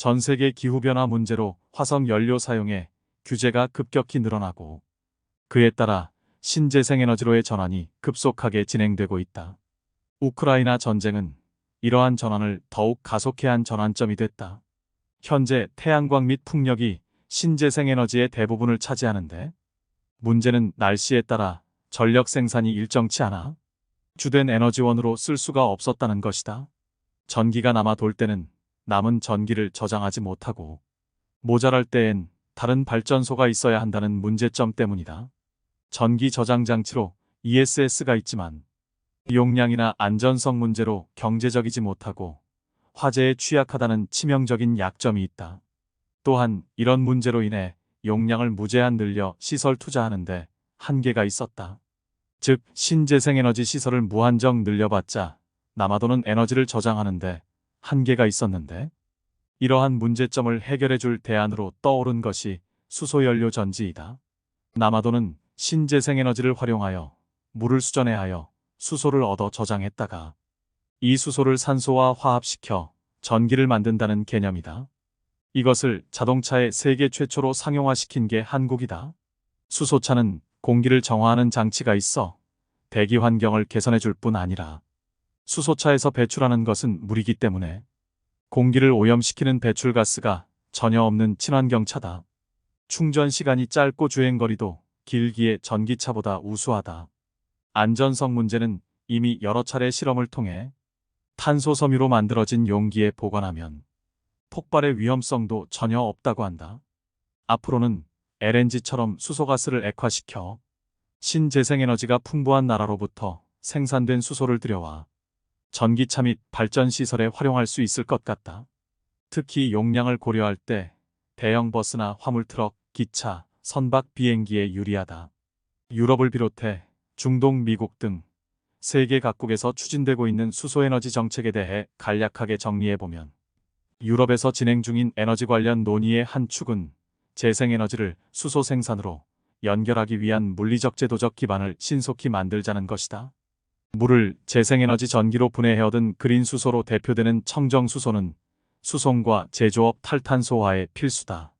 전 세계 기후변화 문제로 화석 연료 사용에 규제가 급격히 늘어나고 그에 따라 신재생에너지로의 전환이 급속하게 진행되고 있다. 우크라이나 전쟁은 이러한 전환을 더욱 가속해야 한 전환점이 됐다. 현재 태양광 및 풍력이 신재생에너지의 대부분을 차지하는데 문제는 날씨에 따라 전력 생산이 일정치 않아 주된 에너지원으로 쓸 수가 없었다는 것이다. 전기가 남아 돌 때는 남은 전기를 저장하지 못하고 모자랄 때엔 다른 발전소가 있어야 한다는 문제점 때문이다. 전기 저장 장치로 ESS가 있지만 용량이나 안전성 문제로 경제적이지 못하고 화재에 취약하다는 치명적인 약점이 있다. 또한 이런 문제로 인해 용량을 무제한 늘려 시설 투자하는데 한계가 있었다. 즉 신재생에너지 시설을 무한정 늘려봤자 남아도는 에너지를 저장하는데 한계가 있었는데 이러한 문제점을 해결해줄 대안으로 떠오른 것이 수소연료 전지이다. 남아도는 신재생에너지를 활용하여 물을 수전해하여 수소를 얻어 저장했다가 이 수소를 산소와 화합시켜 전기를 만든다는 개념이다. 이것을 자동차에 세계 최초로 상용화시킨 게 한국이다. 수소차는 공기를 정화하는 장치가 있어 대기 환경을 개선해 줄 뿐 아니라 수소차에서 배출하는 것은 물이기 때문에 공기를 오염시키는 배출가스가 전혀 없는 친환경차다. 충전 시간이 짧고 주행거리도 길기에 전기차보다 우수하다. 안전성 문제는 이미 여러 차례 실험을 통해 탄소 섬유로 만들어진 용기에 보관하면 폭발의 위험성도 전혀 없다고 한다. 앞으로는 LNG처럼 수소가스를 액화시켜 신재생에너지가 풍부한 나라로부터 생산된 수소를 들여와 전기차 및 발전시설에 활용할 수 있을 것 같다. 특히 용량을 고려할 때 대형 버스나 화물트럭, 기차, 선박 비행기에 유리하다. 유럽을 비롯해 중동, 미국 등 세계 각국에서 추진되고 있는 수소에너지 정책에 대해 간략하게 정리해보면 유럽에서 진행 중인 에너지 관련 논의의 한 축은 재생에너지를 수소 생산으로 연결하기 위한 물리적 제도적 기반을 신속히 만들자는 것이다. 물을 재생에너지 전기로 분해해오던 그린 수소로 대표되는 청정 수소는 수송과 제조업 탈탄소화에 필수다.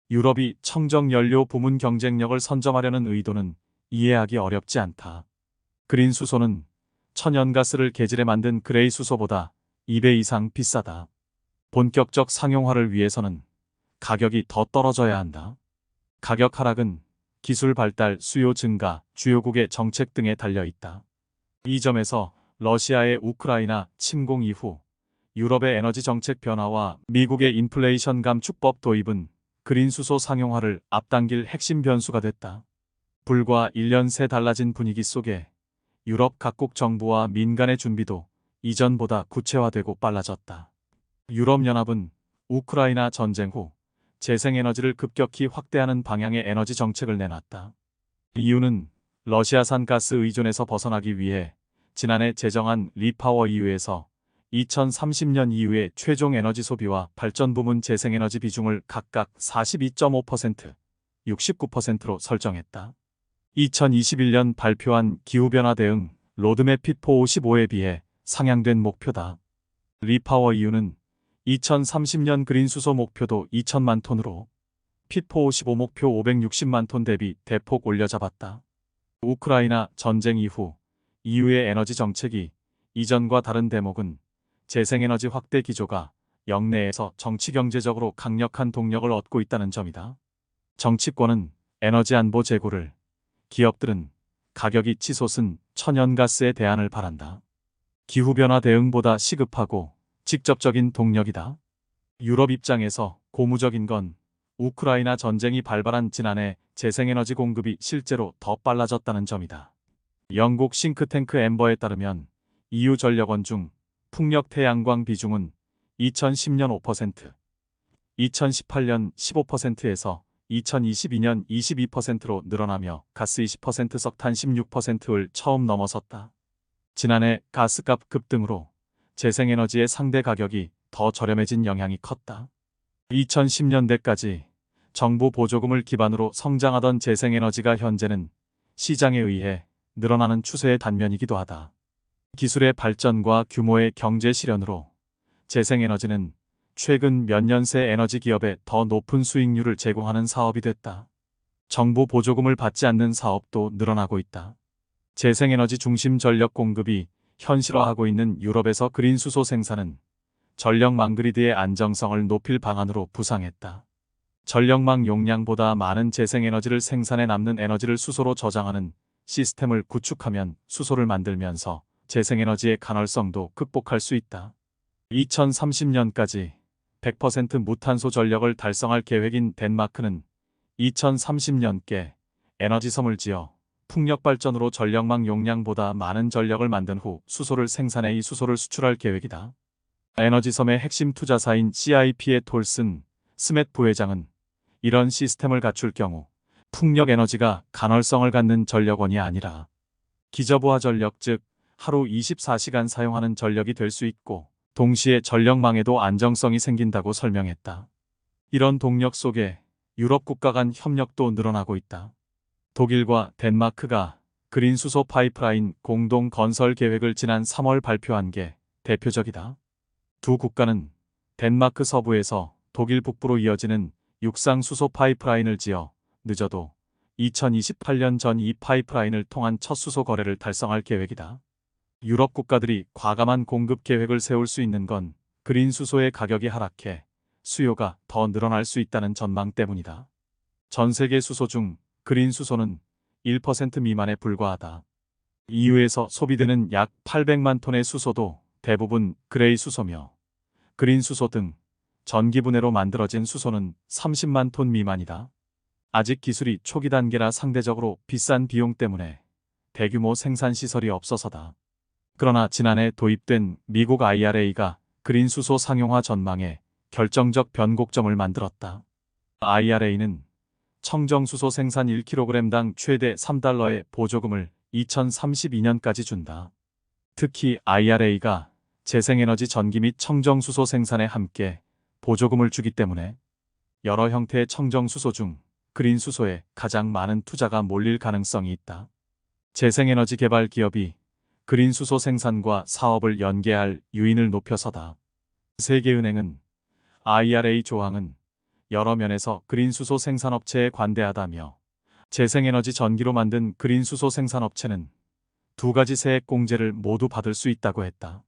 유럽이 청정 연료 부문 경쟁력을 선점하려는 의도는 이해하기 어렵지 않다. 그린 수소는 천연가스를 개질해 만든 그레이 수소보다 2배 이상 비싸다. 본격적 상용화를 위해서는 가격이 더 떨어져야 한다. 가격 하락은 기술 발달, 수요 증가, 주요국의 정책 등에 달려 있다. 이 점에서 러시아의 우크라이나 침공 이후 유럽의 에너지 정책 변화와 미국의 인플레이션 감축법 도입은 그린 수소 상용화를 앞당길 핵심 변수가 됐다. 불과 1년 새 달라진 분위기 속에 유럽 각국 정부와 민간의 준비도 이전보다 구체화되고 빨라졌다. 유럽연합은 우크라이나 전쟁 후 재생에너지를 급격히 확대하는 방향의 에너지 정책을 내놨다. 이유는 러시아산 가스 의존에서 벗어나기 위해 지난해 제정한 리파워EU에서 2030년 이후의 최종 에너지 소비와 발전 부문 재생에너지 비중을 각각 42.5%, 69%로 설정했다. 2021년 발표한 기후변화 대응 로드맵 핏4 55에 비해 상향된 목표다. 리파워EU는 2030년 그린 수소 목표도 2천만 톤으로 핏4 55 목표 560만 톤 대비 대폭 올려잡았다. 우크라이나 전쟁 이후 EU의 에너지 정책이 이전과 다른 대목은 재생에너지 확대 기조가 역내에서 정치경제적으로 강력한 동력을 얻고 있다는 점이다. 정치권은 에너지 안보 제고를, 기업들은 가격이 치솟은 천연가스에 대안을 바란다. 기후변화 대응보다 시급하고 직접적인 동력이다. 유럽 입장에서 고무적인 건 우크라이나 전쟁이 발발한 지난해 재생에너지 공급이 실제로 더 빨라졌다는 점이다. 영국 싱크탱크 엠버에 따르면 EU 전력원 중 풍력 태양광 비중은 2010년 5%, 2018년 15%에서 2022년 22%로 늘어나며 가스 20%, 석탄 16%를 처음 넘어섰다. 지난해 가스값 급등으로 재생에너지의 상대 가격이 더 저렴해진 영향이 컸다. 2010년대까지 정부 보조금을 기반으로 성장하던 재생에너지가 현재는 시장에 의해 늘어나는 추세의 단면이기도 하다. 기술의 발전과 규모의 경제 실현으로 재생에너지는 최근 몇 년 새 에너지 기업에 더 높은 수익률을 제공하는 사업이 됐다. 정부 보조금을 받지 않는 사업도 늘어나고 있다. 재생에너지 중심 전력 공급이 현실화하고 있는 유럽에서 그린 수소 생산은 전력망 그리드의 안정성을 높일 방안으로 부상했다. 전력망 용량보다 많은 재생에너지를 생산해 남는 에너지를 수소로 저장하는 시스템을 구축하면 수소를 만들면서 재생에너지의 간헐성도 극복할 수 있다. 2030년까지 100% 무탄소 전력을 달성할 계획인 덴마크는 2030년께 에너지섬을 지어 풍력발전으로 전력망 용량보다 많은 전력을 만든 후 수소를 생산해 이 수소를 수출할 계획이다. 에너지섬의 핵심 투자사인 CIP의 톨슨 스맷 부회장은 이런 시스템을 갖출 경우 풍력 에너지가 간헐성을 갖는 전력원이 아니라 기저부하 전력, 즉 하루 24시간 사용하는 전력이 될 수 있고 동시에 전력망에도 안정성이 생긴다고 설명했다. 이런 동력 속에 유럽 국가 간 협력도 늘어나고 있다. 독일과 덴마크가 그린 수소 파이프라인 공동 건설 계획을 지난 3월 발표한 게 대표적이다. 두 국가는 덴마크 서부에서 독일 북부로 이어지는 육상 수소 파이프라인을 지어 늦어도 2028년 전 이 파이프라인을 통한 첫 수소 거래를 달성할 계획이다. 유럽 국가들이 과감한 공급 계획을 세울 수 있는 건 그린 수소의 가격이 하락해 수요가 더 늘어날 수 있다는 전망 때문이다. 전 세계 수소 중 그린 수소는 1% 미만에 불과하다. EU에서 소비되는 약 800만 톤의 수소도 대부분 그레이 수소며 그린 수소 등 전기분해로 만들어진 수소는 30만 톤 미만이다. 아직 기술이 초기 단계라 상대적으로 비싼 비용 때문에 대규모 생산 시설이 없어서다. 그러나 지난해 도입된 미국 IRA가 그린 수소 상용화 전망에 결정적 변곡점을 만들었다. IRA는 청정수소 생산 1kg당 최대 3달러의 보조금을 2032년까지 준다. 특히 IRA가 재생에너지 전기 및 청정수소 생산에 함께 보조금을 주기 때문에 여러 형태의 청정수소 중 그린 수소에 가장 많은 투자가 몰릴 가능성이 있다. 재생에너지 개발 기업이 그린 수소 생산과 사업을 연계할 유인을 높여서다. 세계은행은 IRA 조항은 여러 면에서 그린 수소 생산업체에 관대하다며 재생에너지 전기로 만든 그린 수소 생산업체는 두 가지 세액 공제를 모두 받을 수 있다고 했다.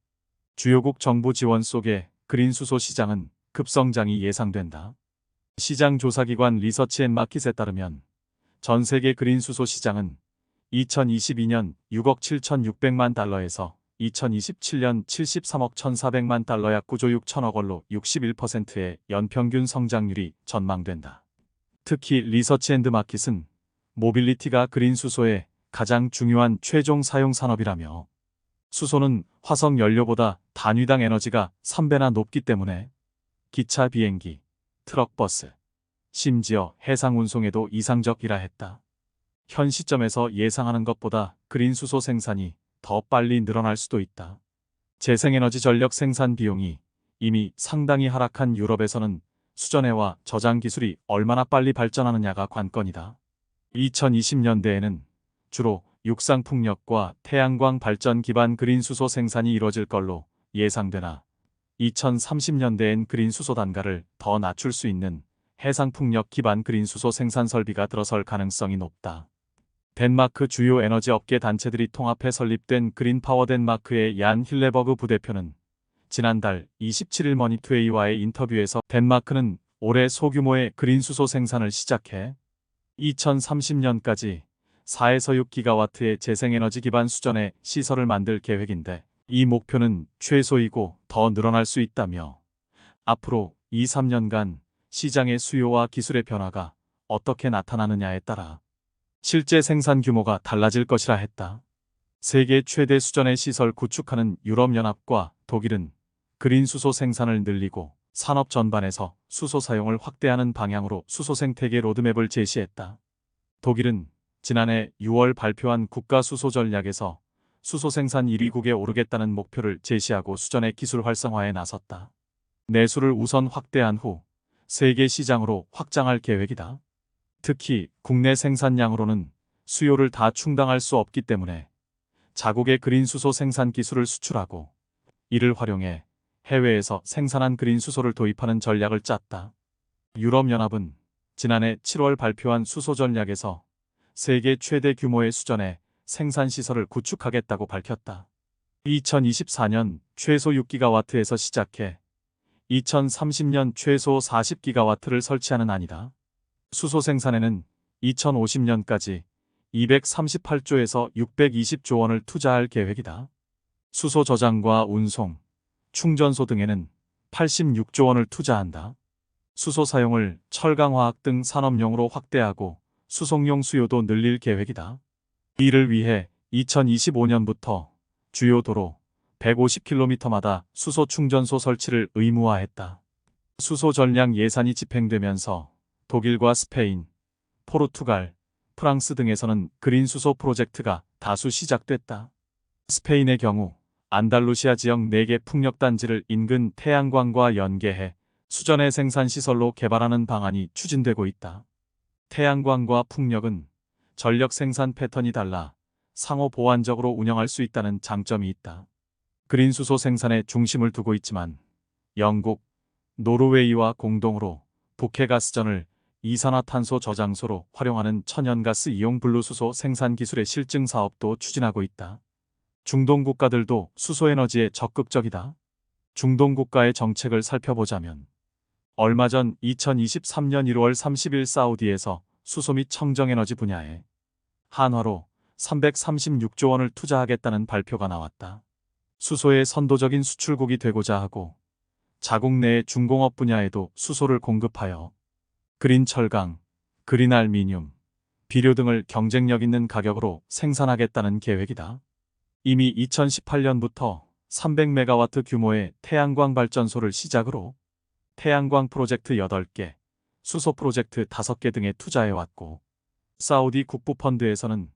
주요국 정부 지원 속에 그린 수소 시장은 급성장이 예상된다. 시장 조사기관 리서치앤마켓에 따르면 전 세계 그린 수소 시장은 2022년 6억 7,600만 달러에서 2027년 73억 1,400만 달러 약 9조 6천억 원로 61%의 연평균 성장률이 전망된다. 특히 리서치앤마켓은 모빌리티가 그린 수소의 가장 중요한 최종 사용 산업이라며 수소는 화석 연료보다 단위당 에너지가 3배나 높기 때문에 기차, 비행기, 트럭, 버스, 심지어 해상 운송에도 이상적이라 했다. 현 시점에서 예상하는 것보다 그린 수소 생산이 더 빨리 늘어날 수도 있다. 재생에너지 전력 생산 비용이 이미 상당히 하락한 유럽에서는 수전해와 저장 기술이 얼마나 빨리 발전하느냐가 관건이다. 2020년대에는 주로 육상 풍력과 태양광 발전 기반 그린 수소 생산이 이뤄질 걸로 예상되나 2030년대엔 그린 수소 단가를 더 낮출 수 있는 해상 풍력 기반 그린 수소 생산 설비가 들어설 가능성이 높다. 덴마크 주요 에너지 업계 단체들이 통합해 설립된 그린 파워 덴마크의 얀 힐레버그 부대표는 지난달 27일 머니투데이와의 인터뷰에서 덴마크는 올해 소규모의 그린 수소 생산을 시작해 2030년까지 4에서 6기가와트의 재생에너지 기반 수전의 시설을 만들 계획인데 이 목표는 최소이고 더 늘어날 수 있다며 앞으로 2, 3년간 시장의 수요와 기술의 변화가 어떻게 나타나느냐에 따라 실제 생산 규모가 달라질 것이라 했다. 세계 최대 수전의 시설 구축하는 유럽연합과 독일은 그린 수소 생산을 늘리고 산업 전반에서 수소 사용을 확대하는 방향으로 수소 생태계 로드맵을 제시했다. 독일은 지난해 6월 발표한 국가 수소 전략에서 수소 생산 1위국에 오르겠다는 목표를 제시하고 수전의 기술 활성화에 나섰다. 내수를 우선 확대한 후 세계 시장으로 확장할 계획이다. 특히 국내 생산량으로는 수요를 다 충당할 수 없기 때문에 자국의 그린 수소 생산 기술을 수출하고 이를 활용해 해외에서 생산한 그린 수소를 도입하는 전략을 짰다. 유럽연합은 지난해 7월 발표한 수소 전략에서 세계 최대 규모의 수전의 생산시설을 구축하겠다고 밝혔다. 2024년 최소 6기가와트에서 시작해 2030년 최소 40기가와트를 설치하는 안이다. 수소 생산에는 2050년까지 238조에서 620조 원을 투자할 계획이다. 수소 저장과 운송, 충전소 등에는 86조 원을 투자한다. 수소 사용을 철강화학 등 산업용으로 확대하고 수송용 수요도 늘릴 계획이다. 이를 위해 2025년부터 주요 도로 150km마다 수소 충전소 설치를 의무화했다. 수소 전량 예산이 집행되면서 독일과 스페인, 포르투갈, 프랑스 등에서는 그린 수소 프로젝트가 다수 시작됐다. 스페인의 경우 안달루시아 지역 4개 풍력단지를 인근 태양광과 연계해 수전의 생산시설로 개발하는 방안이 추진되고 있다. 태양광과 풍력은 전력 생산 패턴이 달라 상호 보완적으로 운영할 수 있다는 장점이 있다. 그린 수소 생산에 중심을 두고 있지만 영국, 노르웨이와 공동으로 북해가스전을 이산화탄소 저장소로 활용하는 천연가스 이용 블루수소 생산 기술의 실증 사업도 추진하고 있다. 중동 국가들도 수소에너지에 적극적이다. 중동 국가의 정책을 살펴보자면 얼마 전 2023년 1월 30일 사우디에서 수소 및 청정에너지 분야에 한화로 336조 원을 투자하겠다는 발표가 나왔다. 수소의 선도적인 수출국이 되고자 하고 자국 내의 중공업 분야에도 수소를 공급하여 그린 철강, 그린 알미늄, 비료 등을 경쟁력 있는 가격으로 생산하겠다는 계획이다. 이미 2018년부터 300메가와트 규모의 태양광 발전소를 시작으로 태양광 프로젝트 8개, 수소 프로젝트 5개 등에 투자해왔고 사우디 국부펀드에서는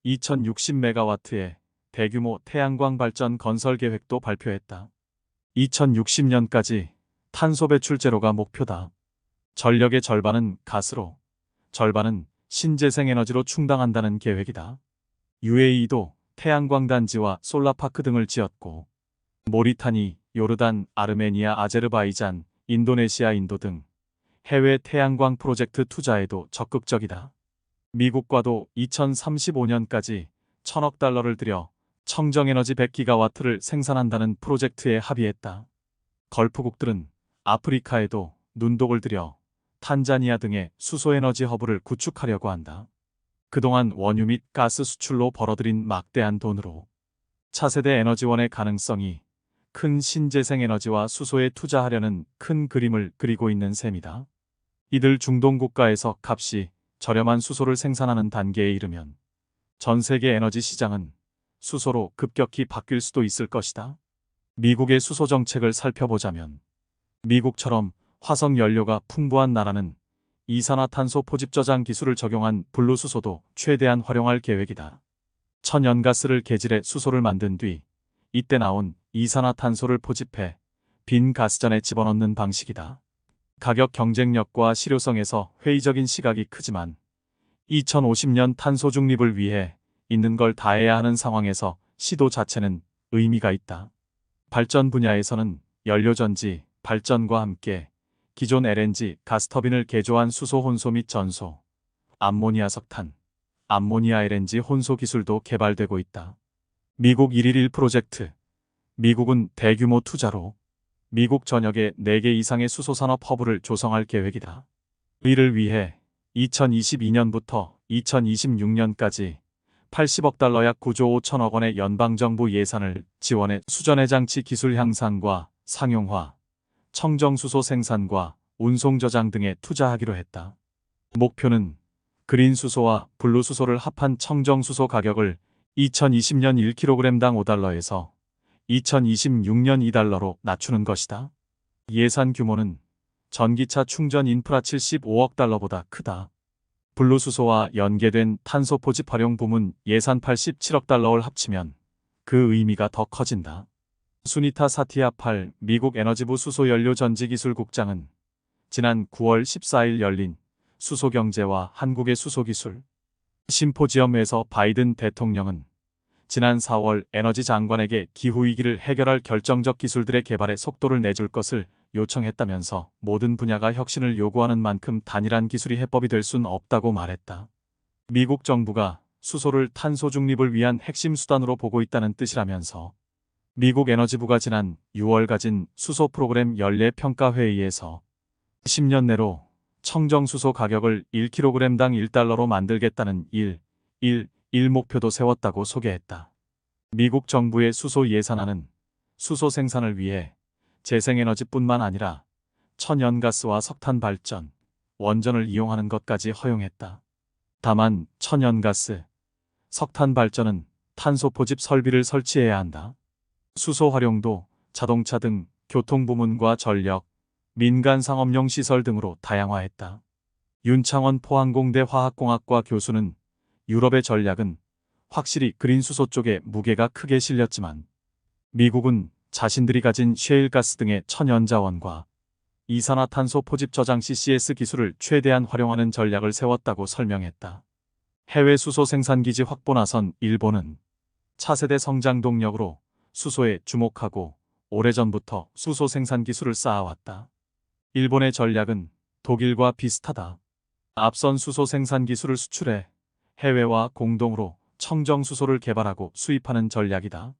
2060메가와트의 대규모 태양광 발전 건설 계획도 발표했다. 2060년까지 탄소 배출 제로가 목표다. 전력의 절반은 가스로, 절반은 신재생에너지로 충당한다는 계획이다. UAE도 태양광 단지와 솔라파크 등을 지었고 모리타니, 요르단, 아르메니아, 아제르바이잔, 인도네시아, 인도 등 해외 태양광 프로젝트 투자에도 적극적이다. 미국과도 2035년까지 1,000억 달러를 들여 청정에너지 100기가와트를 생산한다는 프로젝트에 합의했다. 걸프국들은 아프리카에도 눈독을 들여 탄자니아 등의 수소에너지 허브를 구축하려고 한다. 그동안 원유 및 가스 수출로 벌어들인 막대한 돈으로 차세대 에너지원의 가능성이 큰 신재생에너지와 수소에 투자하려는 큰 그림을 그리고 있는 셈이다. 이들 중동 국가에서 값이 저렴한 수소를 생산하는 단계에 이르면 전 세계 에너지 시장은 수소로 급격히 바뀔 수도 있을 것이다. 미국의 수소 정책을 살펴보자면 미국처럼 화석 연료가 풍부한 나라는 이산화탄소 포집 저장 기술을 적용한 블루수소도 최대한 활용할 계획이다. 천연가스를 개질해 수소를 만든 뒤 이때 나온 이산화탄소를 포집해 빈 가스잔에 집어넣는 방식이다. 가격 경쟁력과 실효성에서 회의적인 시각이 크지만 2050년 탄소 중립을 위해 있는 걸 다해야 하는 상황에서 시도 자체는 의미가 있다. 발전 분야에서는 연료전지, 발전과 함께 기존 LNG, 가스터빈을 개조한 수소 혼소 및 전소, 암모니아 석탄, 암모니아 LNG 혼소 기술도 개발되고 있다. 미국 111 프로젝트. 미국은 대규모 투자로 미국 전역에 4개 이상의 수소산업 허브를 조성할 계획이다. 이를 위해 2022년부터 2026년까지 80억 달러 약 9조 5천억 원의 연방정부 예산을 지원해 수전해 장치 기술 향상과 상용화, 청정수소 생산과 운송 저장 등에 투자하기로 했다. 목표는 그린 수소와 블루 수소를 합한 청정수소 가격을 2020년 1kg당 5달러에서 2026년 2달러로 낮추는 것이다. 예산 규모는 전기차 충전 인프라 75억 달러보다 크다. 블루 수소와 연계된 탄소 포집 활용 부문 예산 87억 달러를 합치면 그 의미가 더 커진다. 수니타 사티아 8 미국 에너지부 수소연료전지기술국장은 지난 9월 14일 열린 수소경제와 한국의 수소기술 심포지엄에서 바이든 대통령은 지난 4월 에너지 장관에게 기후위기를 해결할 결정적 기술들의 개발에 속도를 내줄 것을 요청했다면서 모든 분야가 혁신을 요구하는 만큼 단일한 기술이 해법이 될 순 없다고 말했다. 미국 정부가 수소를 탄소 중립을 위한 핵심 수단으로 보고 있다는 뜻이라면서 미국 에너지부가 지난 6월 가진 수소 프로그램 연례 평가 회의에서 10년 내로 청정수소 가격을 1kg당 1달러로 만들겠다는 1 목표도 세웠다고 소개했다. 미국 정부의 수소 예산안은 수소 생산을 위해 재생에너지뿐만 아니라 천연가스와 석탄 발전, 원전을 이용하는 것까지 허용했다. 다만 천연가스, 석탄 발전은 탄소 포집 설비를 설치해야 한다. 수소 활용도 자동차 등 교통부문과 전력, 민간 상업용 시설 등으로 다양화했다. 윤창원 포항공대 화학공학과 교수는 유럽의 전략은 확실히 그린 수소 쪽에 무게가 크게 실렸지만 미국은 자신들이 가진 셰일가스 등의 천연자원과 이산화탄소 포집 저장 CCS 기술을 최대한 활용하는 전략을 세웠다고 설명했다. 해외 수소 생산기지 확보 나선 일본은 차세대 성장 동력으로 수소에 주목하고 오래전부터 수소 생산 기술을 쌓아왔다. 일본의 전략은 독일과 비슷하다. 앞선 수소 생산 기술을 수출해 해외와 공동으로 청정수소를 개발하고 수입하는 전략이다.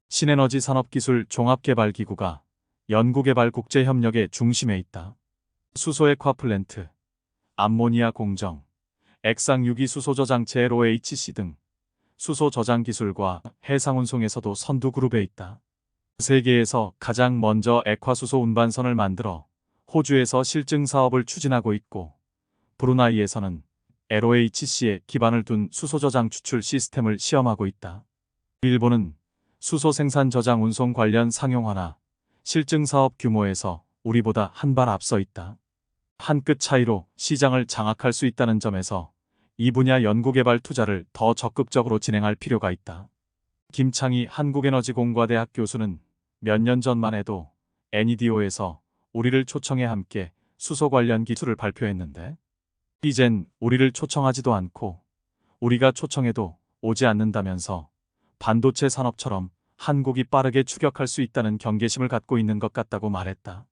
신에너지 산업기술 종합개발기구가 연구개발 국제협력의 중심에 있다. 수소 액화플랜트, 암모니아 공정, 액상 유기 수소 저장체 LOHC 등 수소 저장 기술과 해상운송에서도 선두 그룹에 있다. 세계에서 가장 먼저 액화수소 운반선을 만들어 호주에서 실증 사업을 추진하고 있고 브루나이에서는 LOHC에 기반을 둔 수소 저장 추출 시스템을 시험하고 있다. 일본은 수소 생산 저장 운송 관련 상용화나 실증 사업 규모에서 우리보다 한 발 앞서 있다. 한 끗 차이로 시장을 장악할 수 있다는 점에서 이 분야 연구개발 투자를 더 적극적으로 진행할 필요가 있다. 김창희 한국에너지공과대학 교수는 몇 년 전만 해도 NEDO에서 우리를 초청해 함께 수소 관련 기술을 발표했는데 이젠 우리를 초청하지도 않고 우리가 초청해도 오지 않는다면서 반도체 산업처럼 한국이 빠르게 추격할 수 있다는 경계심을 갖고 있는 것 같다고 말했다.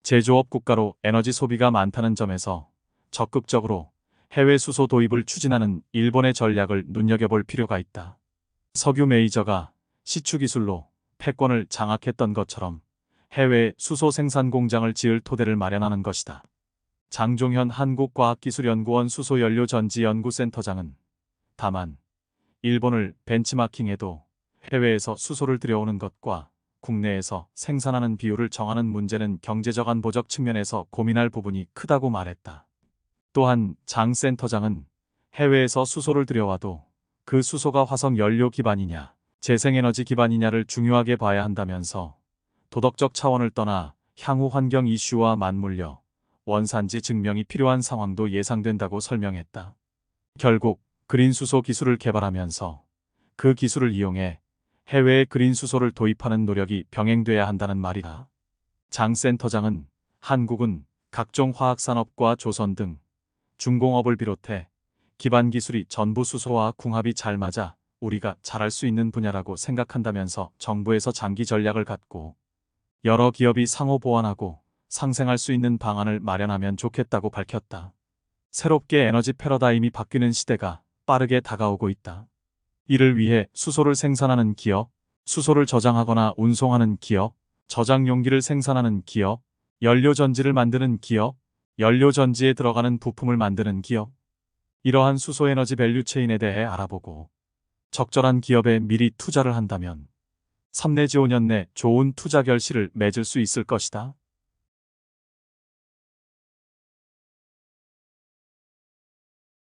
제조업 국가로 에너지 소비가 많다는 점에서 적극적으로 해외 수소 도입을 추진하는 일본의 전략을 눈여겨볼 필요가 있다. 석유 메이저가 시추 기술로 패권을 장악했던 것처럼 해외 수소 생산 공장을 지을 토대를 마련하는 것이다. 장종현 한국과학기술연구원 수소연료전지연구센터장은 다만 일본을 벤치마킹해도 해외에서 수소를 들여오는 것과 국내에서 생산하는 비율을 정하는 문제는 경제적 안보적 측면에서 고민할 부분이 크다고 말했다. 또한 장 센터장은 해외에서 수소를 들여와도 그 수소가 화석 연료 기반이냐, 재생에너지 기반이냐를 중요하게 봐야 한다면서 도덕적 차원을 떠나 향후 환경 이슈와 맞물려 원산지 증명이 필요한 상황도 예상된다고 설명했다. 결국 그린 수소 기술을 개발하면서 그 기술을 이용해 해외에 그린 수소를 도입하는 노력이 병행돼야 한다는 말이다. 장 센터장은 한국은 각종 화학산업과 조선 등 중공업을 비롯해 기반 기술이 전부 수소와 궁합이 잘 맞아 우리가 잘할 수 있는 분야라고 생각한다면서 정부에서 장기 전략을 갖고 여러 기업이 상호 보완하고 상생할 수 있는 방안을 마련하면 좋겠다고 밝혔다. 새롭게 에너지 패러다임이 바뀌는 시대가 빠르게 다가오고 있다. 이를 위해 수소를 생산하는 기업, 수소를 저장하거나 운송하는 기업, 저장 용기를 생산하는 기업, 연료전지를 만드는 기업, 연료전지에 들어가는 부품을 만드는 기업, 이러한 수소에너지 밸류체인에 대해 알아보고 적절한 기업에 미리 투자를 한다면 3 내지 5년 내 좋은 투자 결실을 맺을 수 있을 것이다.